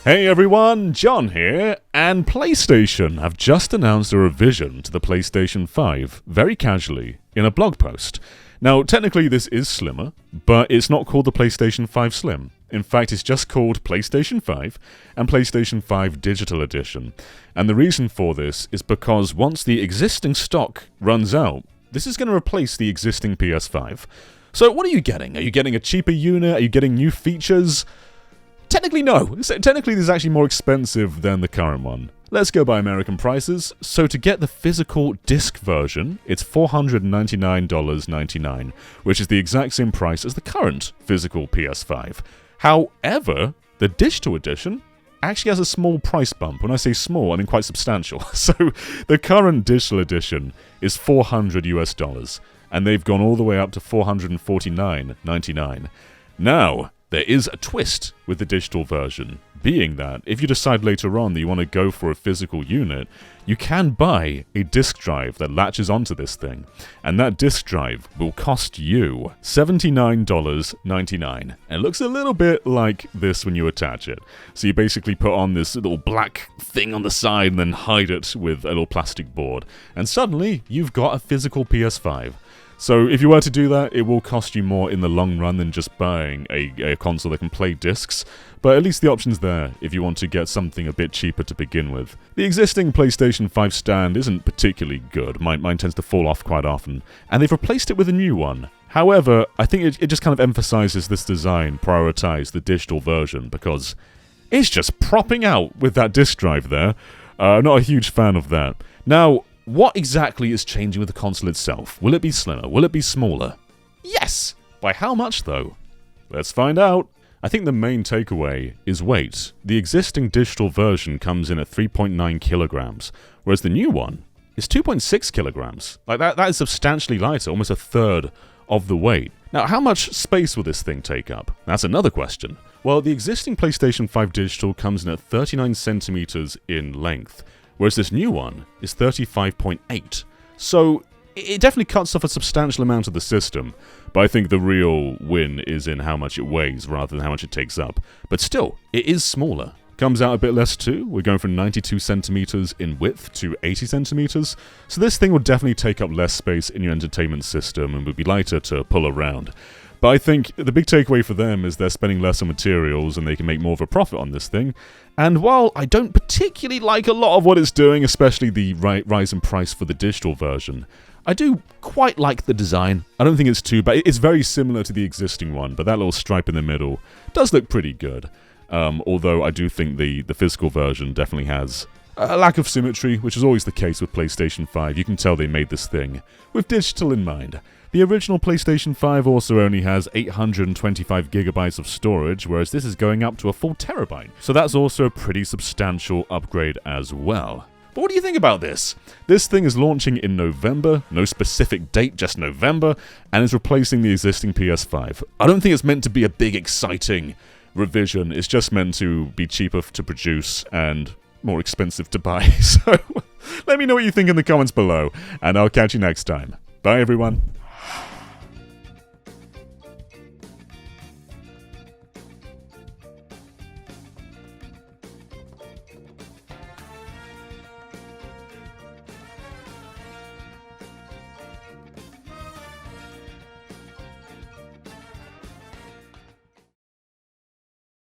Hey everyone, John here, and PlayStation have just announced a revision to the PlayStation 5, very casually, in a blog post. Now, technically this is slimmer, but it's not called the PlayStation 5 Slim. In fact, it's just called PlayStation 5 and PlayStation 5 Digital Edition. And the reason for this is because once the existing stock runs out, this is going to replace the existing PS5. So what are you getting? Are you getting a cheaper unit? Are you getting new features? Technically, no. Technically, this is actually more expensive than the current one. Let's go by American prices. So to get the physical disc version, it's $499.99, which is the exact same price as the current physical PS5. However, the digital edition actually has a small price bump. When I say small, I mean quite substantial. So the current digital edition is $400 US, and they've gone all the way up to $449.99. Now, there is a twist with the digital version, being that if you decide later on that you want to go for a physical unit, you can buy a disk drive that latches onto this thing, and that disk drive will cost you $79.99. And it looks a little bit like this when you attach it. So you basically put on this little black thing on the side and then hide it with a little plastic board, and suddenly you've got a physical PS5. So if you were to do that, it will cost you more in the long run than just buying a console that can play discs, but at least the option's there if you want to get something a bit cheaper to begin with. The existing PlayStation 5 stand isn't particularly good. Mine tends to fall off quite often, and they've replaced it with a new one. However, I think it just kind of emphasizes this design prioritize the digital version, because it's just propping out with that disk drive there. Not a huge fan of that. Now, what exactly is changing with the console itself? Will it be slimmer? Will it be smaller? Yes! By how much, though? Let's find out. I think the main takeaway is weight. The existing digital version comes in at 3.9 kilograms, whereas the new one is 2.6 kilograms. Like that is substantially lighter, almost a third of the weight. Now, how much space will this thing take up? That's another question. Well, the existing PlayStation 5 digital comes in at 39 centimeters in length, whereas this new one is 35.8. So it definitely cuts off a substantial amount of the system, but I think the real win is in how much it weighs rather than how much it takes up. But still, it is smaller. Comes out a bit less too. We're going from 92 centimeters in width to 80 centimeters. So this thing will definitely take up less space in your entertainment system and will be lighter to pull around. But I think the big takeaway for them is they're spending less on materials and they can make more of a profit on this thing. And while I don't particularly like a lot of what it's doing, especially the rise in price for the digital version, I do quite like the design. I don't think it's too bad. It's very similar to the existing one, but that little stripe in the middle does look pretty good. Although I do think the physical version definitely has a lack of symmetry, which is always the case with PlayStation 5. You can tell they made this thing with digital in mind. The original PlayStation 5 also only has 825 gigabytes of storage, whereas this is going up to a full terabyte. So that's also a pretty substantial upgrade as well. But what do you think about this? This thing is launching in November, no specific date, just November, and is replacing the existing PS5. I don't think it's meant to be a big, exciting revision. It's just meant to be cheaper to produce and more expensive to buy. So let me know what you think in the comments below, and I'll catch you next time. Bye, everyone.